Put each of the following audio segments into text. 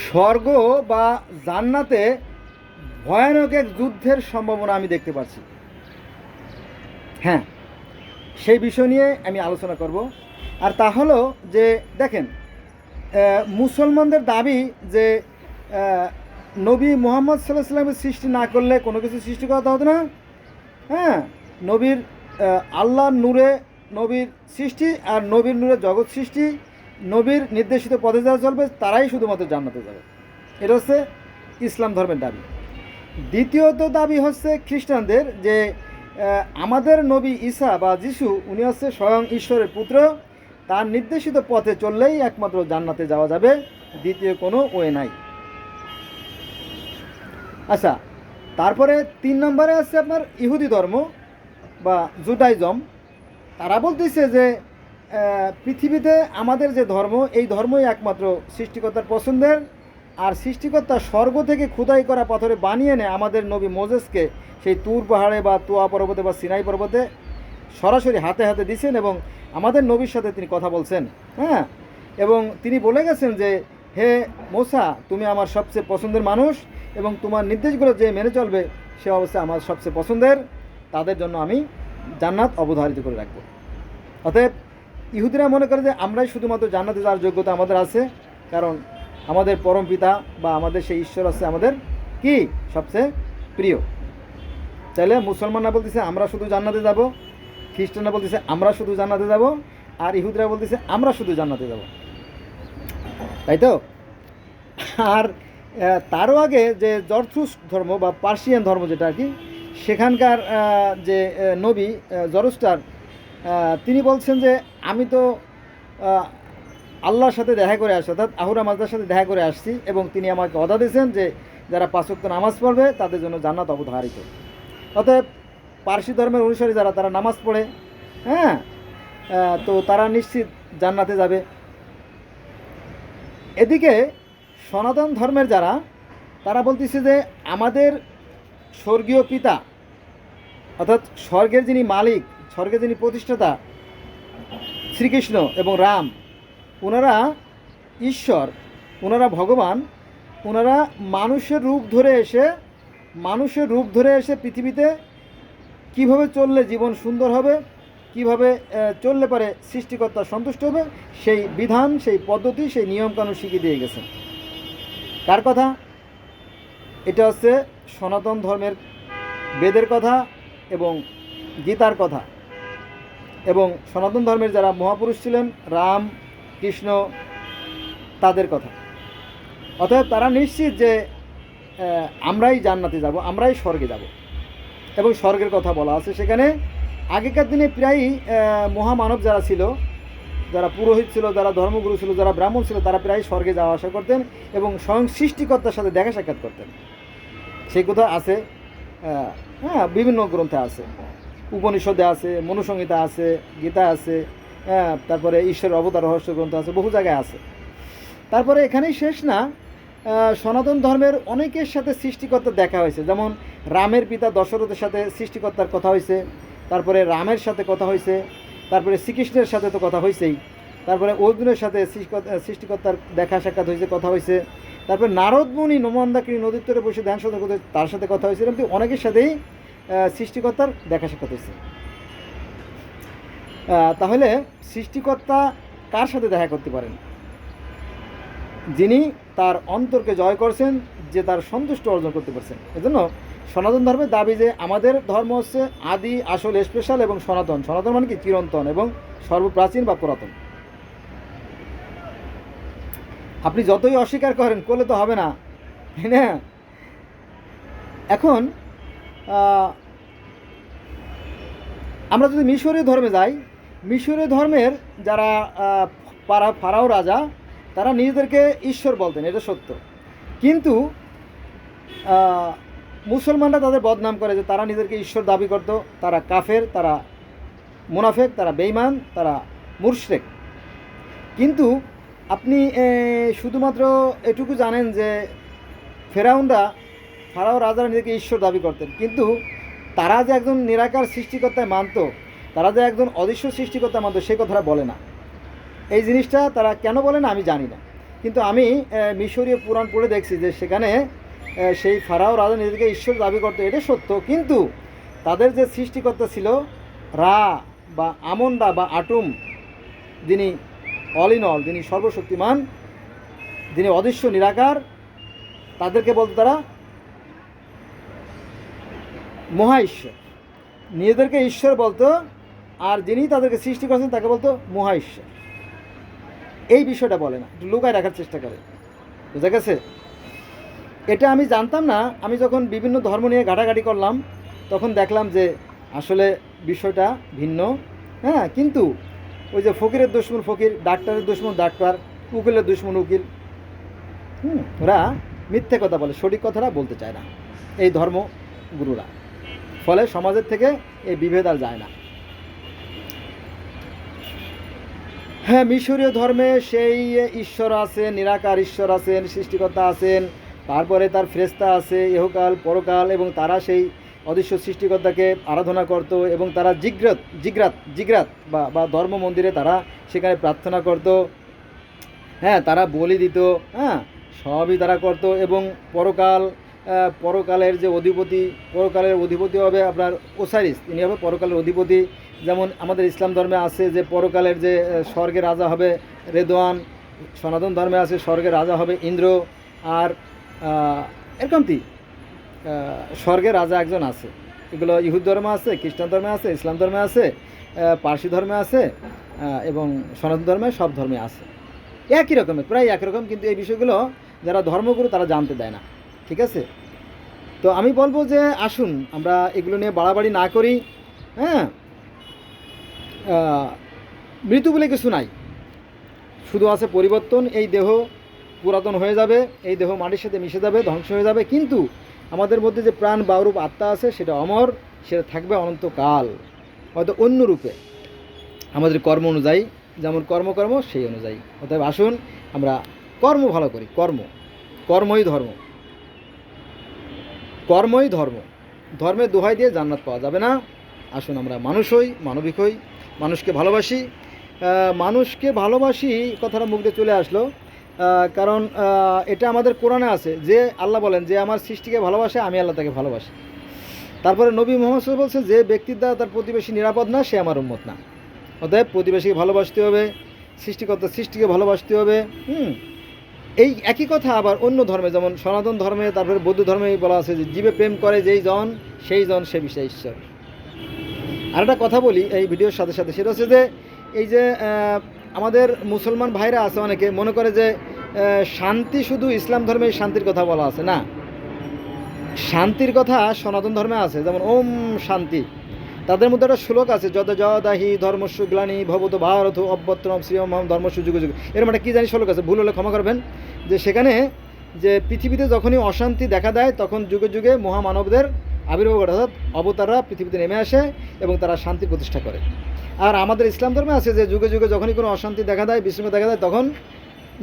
স্বর্গ বা জান্নাতে ভয়ানক এক যুদ্ধের সম্ভাবনা আমি দেখতে পাচ্ছি। হ্যাঁ, সেই বিষয় নিয়ে আমি আলোচনা করব। আর তা হলো যে দেখেন, মুসলমানদের দাবি যে নবী মুহাম্মদ সাল্লাহ সাল্লামের সৃষ্টি না করলে কোনো কিছু সৃষ্টি করা হতো না। হ্যাঁ, নবীর আল্লাহর নূরে নবীর সৃষ্টি, আর নবীর নূরে জগৎ সৃষ্টি, নবীর নির্দেশিত পথে যারা চলবে তারাই শুধুমাত্র জান্নাতে যাবে। এটা হচ্ছে ইসলাম ধর্মের দাবি। দ্বিতীয়ত দাবি হচ্ছে খ্রিস্টানদের যে আমাদের নবী ঈসা বা যিশু উনি হচ্ছে স্বয়ং ঈশ্বরের পুত্র, তার নির্দেশিত পথে চললেই একমাত্র জান্নাতে যাওয়া যাবে, দ্বিতীয় কোনো ওয়ে নাই। আচ্ছা, তারপরে 3 নম্বরে আছে আপনার ইহুদি ধর্ম বা জুডাইজম। তারা বলতেছে যে পৃথিবীতে আমাদের যে ধর্ম, এই ধর্মই একমাত্র সৃষ্টিকর্তার পছন্দের, আর সৃষ্টিকর্তা স্বর্গ থেকে খোদাই করা পাথরে বানিয়ে নেয় আমাদের নবী মোজেসকে সেই তুর পাহাড়ে বা তুয়া পর্বতে বা সিনাই পর্বতে সরাসরি হাতে হাতে দিয়েছেন এবং আমাদের নবীর সাথে তিনি কথা বলছেন। হ্যাঁ, এবং তিনি বলে গেছেন যে হে মোসা, তুমি আমার সবচেয়ে পছন্দের মানুষ এবং তোমার নির্দেশগুলো যে মেনে চলবে সে অবশ্যই আমার সবচেয়ে পছন্দের, তাদের জন্য আমি জান্নাত অবধারিত করে রাখবো। অতএব ইহুদিরা মনে করে যে আমরাই শুধুমাত্র জান্নাতে যাওয়ার যোগ্যতা আমাদের আছে, কারণ আমাদের পরম পিতা বা আমাদের সেই ঈশ্বর আছে আমাদের কি সবচেয়ে প্রিয়। তাহলে মুসলমানরা বলতেছে আমরা শুধু জান্নাতে যাব, খ্রিস্টানরা বলতেছে আমরা শুধু জান্নাতে যাব, আর ইহুদিরা বলতেছে আমরা শুধু জান্নাতে যাব, তাই তো? আর তারও আগে যে জরথ্রুস ধর্ম বা পার্সিয়ান ধর্ম যেটা আর কি, সেখানকার যে নবী জরস্টার, তিনি বলছেন যে আমি তো আল্লাহর সাথে দেখা করে আসছি, অর্থাৎ আহুরা মাজদার সাথে দেখা করে আসছি, এবং তিনি আমাকে ওয়াদা দিয়েছেন যে যারা 5 ওয়াক্ত নামাজ পড়বে তাদের জন্য জান্নাত অবধারিত। অতএব পার্সি ধর্মের অনুসারী যারা, তারা নামাজ পড়ে, হ্যাঁ, তো তারা নিশ্চিত জান্নাতে যাবে। এদিকে সনাতন ধর্মের যারা, তারা বলতেছে যে আমাদের স্বর্গীয় পিতা, অর্থাৎ স্বর্গের যিনি মালিক, স্বর্গের যিনি প্রতিষ্ঠাতা শ্রীকৃষ্ণ এবং রাম, ওনারা ঈশ্বর, ওনারা ভগবান, ওনারা মানুষের রূপ ধরে এসে পৃথিবীতে কিভাবে চললে জীবন সুন্দর হবে, কিভাবে চললে পারে সৃষ্টিকর্তা সন্তুষ্ট হবে, সেই বিধান, সেই পদ্ধতি, সেই নিয়মকানুন শিখিয়ে দিয়ে গেছেন। কার কথা? এটা হচ্ছে সনাতন ধর্মের বেদের কথা এবং গীতার কথা, এবং সনাতন ধর্মের যারা মহাপুরুষ ছিলেন রাম, কৃষ্ণ, তাদের কথা। অতএব তারা নিশ্চিত যে আমরাই জান্নাতে যাব, আমরাই স্বর্গে যাব, এবং স্বর্গের কথা বলা আছে সেখানে। আগেকার দিনে প্রায়ই মহামানব যারা ছিল, যারা পুরোহিত ছিল, যারা ধর্মগুরু ছিল, যারা ব্রাহ্মণ ছিল, তারা প্রায় স্বর্গে যাওয়া আসা করতেন এবং স্বয়ং সৃষ্টিকর্তার সাথে দেখা সাক্ষাৎ করতেন। সেই কথা আছে, হ্যাঁ, বিভিন্ন গ্রন্থে আছে, উপনিষদে আছে, মনুসংহিতা আছে, গীতা আছে, হ্যাঁ, তারপরে ঈশ্বরের অবতার রহস্য গ্রন্থ আছে, বহু জায়গায় আছে। তারপরে এখানেই শেষ না, সনাতন ধর্মের অনেকের সাথে সৃষ্টিকর্তার দেখা হয়েছে। যেমন রামের পিতা দশরথের সাথে সৃষ্টিকর্তার কথা হয়েছে, তারপরে রামের সাথে কথা হয়েছে, তারপরে শ্রীকৃষ্ণের সাথে তো কথা হয়েছেই, তারপরে অর্জুনের সাথে সৃষ্টিকর্তার দেখা সাক্ষাৎ হয়েছে, কথা হয়েছে, তারপরে নারদ মুনি নমন্দাকিনী নদীর তীরে বসে ধ্যান সাধনা করতে, তার সাথে কথা হয়েছে। এরকম অনেকের সাথেই সৃষ্টিকর্তার দেখা সাক্ষাৎ হয়েছে। তাহলে সৃষ্টিকর্তা কার সাথে দেখা করতে পারেন? যিনি তার অন্তরকে জয় করছেন, যে তার সন্তুষ্ট অর্জন করতে পারছেন। এজন্য সনাতন ধর্মের দাবি যে আমাদের ধর্ম হচ্ছে আদি, আসল, স্পেশাল এবং সনাতন। সনাতন মানে কি? চিরন্তন এবং সর্বপ্রাচীন বা পুরাতন। আপনি যতই অস্বীকার করেন, করলে তো হবে না, তাই না? এখন আমরা যদি মিশরীয় ধর্মে যাই, মিশরীয় ধর্মের যারা ফারাও রাজা, তারা নিজেদেরকে ঈশ্বর বলতেন, এটা সত্য। কিন্তু মুসলমানরা তাদের বদনাম করে যে তারা নিজেদেরকে ঈশ্বর দাবি করত, তারা কাফের, তারা মুনাফেক, তারা বেঈমান, তারা মুশরিক। কিন্তু আপনি শুধুমাত্র এটুকু জানেন যে ফারাও রাজারা নিজেকে ঈশ্বর দাবি করতেন, কিন্তু তারা যে একজন নিরাকার সৃষ্টিকর্তায় মানত, তারা যে একজন অদৃশ্য সৃষ্টিকর্তা মানত, সেই কথাটা বলে না। এই জিনিসটা তারা কেন বলে না আমি জানি না। কিন্তু আমি মিশরীয় পুরাণ পড়ে দেখছি যে সেখানে সেই ফারাও রাজা নিজেকে ঈশ্বর দাবি করতো, এটা সত্য, কিন্তু তাদের যে সৃষ্টিকর্তা ছিল রা বা আমন্ডা বা আটুম, যিনি অল ইন অল, যিনি সর্বশক্তিমান, যিনি অদৃশ্য নিরাকার, তাদেরকে বলতো তারা মহা ঈশ্বর, নিজেদেরকে ঈশ্বর বলতো, আর যিনি তাদেরকে সৃষ্টি করেছেন তাকে বলতো মহা ঈশ্বর। এই বিষয়টা বলে না, একটু লুকায় রাখার চেষ্টা করে, বুঝা গেছে? এটা আমি জানতাম না। আমি যখন বিভিন্ন ধর্ম নিয়ে ঘাটাঘাটি করলাম তখন দেখলাম যে আসলে বিষয়টা ভিন্ন। হ্যাঁ, কিন্তু ওই যে ফকিরের দুশ্মন ফকির, ডাক্তারের দুশ্মন ডাক্তার, উকিলের দুশ্মন উকিল, ওরা মিথ্যে কথা বলে, সঠিক কথাটা বলতে চায় না এই ধর্মগুরুরা। ফলে সমাজের থেকে এই বিভেদ আর যায় না। হ্যাঁ, মিশরীয় ধর্মে সেই ঈশ্বর আছেন, নিরাকার ঈশ্বর আছেন, সৃষ্টিকর্তা আছেন, তারপরে তার ফেরেশতা আছে, ইহকাল পরকাল, এবং তারা সেই অদৃশ্য সৃষ্টিকর্তাকে আরাধনা করত, এবং তারা জিগরাত বা ধর্ম মন্দিরে তারা সেখানে প্রার্থনা করত। হ্যাঁ, তারা বলি দিত, হ্যাঁ, সবই তারা করত। এবং পরকালের যে অধিপতি, পরকালের অধিপতি হবে আপনার ওসাইরিস, তিনি হবে পরকালের অধিপতি। যেমন আমাদের ইসলাম ধর্মে আছে যে পরকালের যে স্বর্গের রাজা হবে রেদওয়ান, সনাতন ধর্মে আছে স্বর্গের রাজা হবে ইন্দ্র, আর এরকমটি স্বর্গের রাজা একজন আছে। এগুলো ইহুদ ধর্মে আছে, খ্রিস্টান ধর্মে আছে, ইসলাম ধর্মে আছে, পার্সি ধর্মে আছে, এবং সনাতন ধর্মে, সব ধর্মে আছে একই রকমের, প্রায় একই রকম, কিন্তু এই বিষয়গুলো যারা ধর্মগুরু তারা জানতে দেয় না। ঠিক আছে? তো আমি বলবো যে আসুন আমরা এগুলো নিয়ে বাড়াবাড়ি না করি। হ্যাঁ, মৃত্যু বলে কিছু নাই, শুধু আছে পরিবর্তন। এই দেহ পুরাতন হয়ে যাবে, এই দেহ মাটির সাথে মিশে যাবে, ধ্বংস হয়ে যাবে, কিন্তু আমাদের মধ্যে যে প্রাণ বায়ুরূপ আত্মা আছে সেটা অমর, সেটা থাকবে অনন্তকাল, হয়তো অন্য রূপে, আমাদের কর্ম অনুযায়ী, যেমন কর্ম সেই অনুযায়ী। অতএব আসুন আমরা কর্ম ভালো করি। কর্মই ধর্ম। ধর্মের দোহাই দিয়ে জান্নাত পাওয়া যাবে না। আসুন আমরা মানুষ হই, মানবিক হই, মানুষকে ভালোবাসি। কথাটা মুখ দিয়ে চলে আসলো, কারণ এটা আমাদের কোরআনে আছে যে আল্লাহ বলেন যে আমার সৃষ্টিকে ভালোবাসে, আমি আল্লাহ তাকে ভালোবাসি। তারপরে নবী মুহাম্মদ সাল্লাল্লাহু আলাইহি ওয়াসাল্লাম বলছে যে ব্যক্তির দ্বারা তার প্রতিবেশী নিরাপদ না, সে আমার উম্মত না। অতএব প্রতিবেশীকে ভালোবাসতে হবে, সৃষ্টিকে ভালোবাসতে হবে। এই একই কথা আবার অন্য ধর্মে, যেমন সনাতন ধর্মে, তারপরে বৌদ্ধ ধর্মে বলা আছে যে জীবে প্রেম করে যেই জন, সেই জন সে বিষয় ঈশ্বর। আর একটা কথা বলি এই ভিডিওর সাথে সাথে, সেটা হচ্ছে যে এই যে আমাদের মুসলমান ভাইরা আছে, অনেকে মনে করে যে শান্তি শুধু ইসলাম ধর্মে শান্তির কথা বলা আছে। না, শান্তির কথা সনাতন ধর্মে আছে, যেমন ওম শান্তি। তাদের মধ্যে একটা শ্লোক আছে, যদ জদাহি ধর্মস্য গ্লানি ভবত ভারত অভ্যত্তম শ্রীয়ম ধর্মস্য যুগ যুগ, এরকম একটা কী জানি শ্লোক আছে, ভুল হলে ক্ষমা করবেন। যে সেখানে যে পৃথিবীতে যখনই অশান্তি দেখা দেয় তখন যুগে যুগে মহামানবদের আবির্ভাব ঘটে, অর্থাৎ অবতাররা পৃথিবীতে নেমে আসে এবং তারা শান্তি প্রতিষ্ঠা করে। আর আমাদের ইসলাম ধর্মে আছে যে যুগে যুগে যখনই কোনো অশান্তি দেখা দেয়, বিশৃঙ্খলা দেখা দেয়, তখন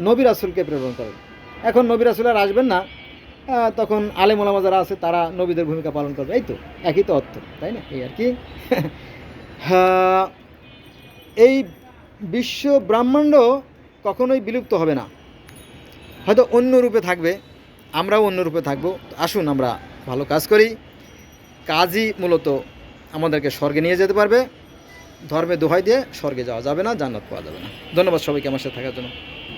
নবী রাসূলকে প্রেরণ করে। এখন নবী রাসূল আর আসবেন না, তখন আলেম ওলামা যারা আছে তারা নবীদের ভূমিকা পালন করবে। এই তো একই তো অর্থ, তাই না? এই আর কি। হ্যাঁ, এই বিশ্ব ব্রহ্মাণ্ড কখনোই বিলুপ্ত হবে না, হয়তো অন্য রূপে থাকবে, আমরাও অন্য রূপে থাকবো। আসুন আমরা ভালো কাজ করি, কাজই মূলত আমাদেরকে স্বর্গে নিয়ে যেতে পারবে। ধর্মে দোহাই দিয়ে স্বর্গে যাওয়া যাবে না, জান্নাত পাওয়া যাবে না। ধন্যবাদ সবাইকে আমার সাথে থাকার জন্য।